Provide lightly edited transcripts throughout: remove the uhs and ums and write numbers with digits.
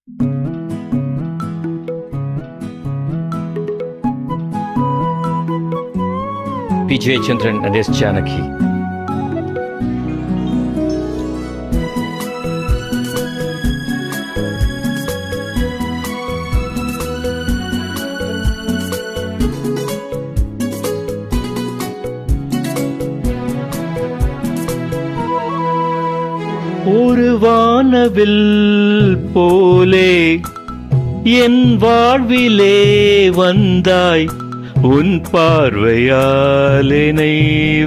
P. Jayachandran and S. Janaki. ஒரு வானவில் போலே என் வாழ்விலே வந்தாய், உன் பார்வையால் என்னை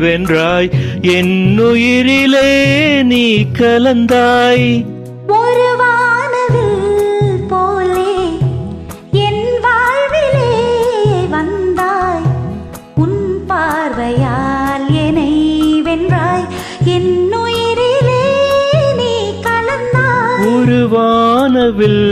வென்றாய், என் உயிரிலே நீ கலந்தாய். ஒரு வானவில் போலே என் வாழ்விலே வந்தாய், உன் பார்வையால் என்னை வென்றாய், என் உயிரிலே நீ கலந்தாய். ஒரு வானவில்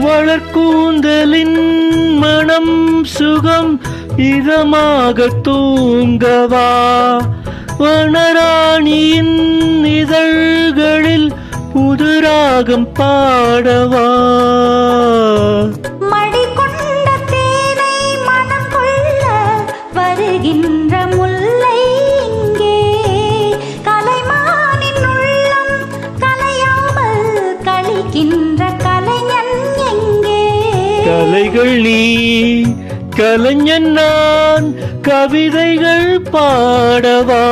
வளர்க்கூந்தலின் மனம் சுகம் இதமாக தூங்கவா, வனராணியின் இதழ்களில் புதுராகம் பாடவா. மடி கொண்ட தேனை மனம் கொள்ள வருகின்ற முல்லை இங்கே, கலைமானின் உள்ளம் கலையாமல் கழிக்கின்ற கலைஞன் எங்கே. கலைகள் நீ கலைஞன் நான், கவிதைகள் பாடவா.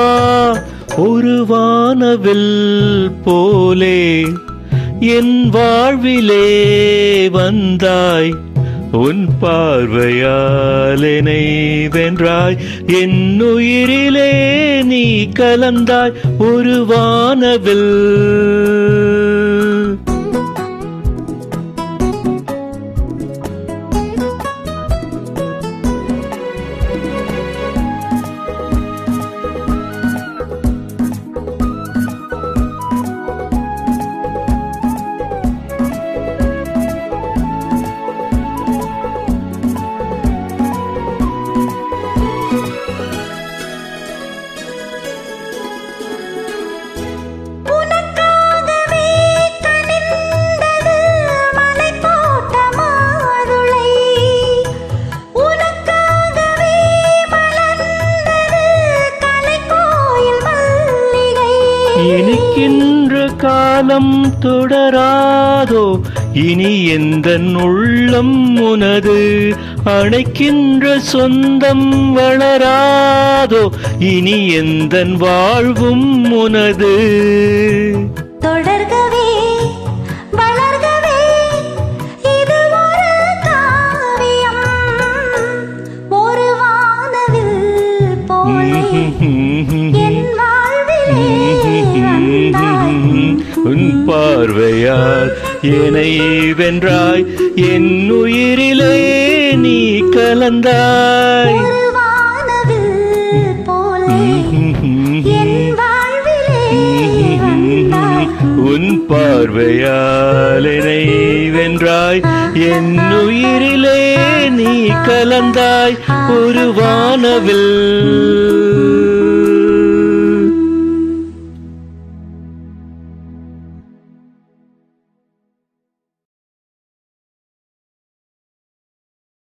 ஒரு வானவில் போலே என் வாழ்விலே வந்தாய், உன் பார்வையால் என்னை வென்றாய், என் உயிரிலே நீ கலந்தாய். ஒரு வானவில் இனிக்கின்ற காலம் தொடராதோ, இனி எந்தன் உள்ளம் உனது, அணைக்கின்ற சொந்தம் வளராதோ, இனி எந்தன் வாழ்வும் உனது. தொடர்கவே வளர்கவே இது ஒரு காவியம், ஒரு வானவில் போலே என் வாழ்விலே வந்தாய், உன் பார்வையால் என்னை வென்றாய், என் உயிரிலே நீ கலந்தாய். ஒரு வானவில் போலே என் வாழ்விலே வந்தாய், உன் பார்வையால் என்னை வென்றாய், என் உயிரிலே நீ கலந்தாய். ஒரு வானவில்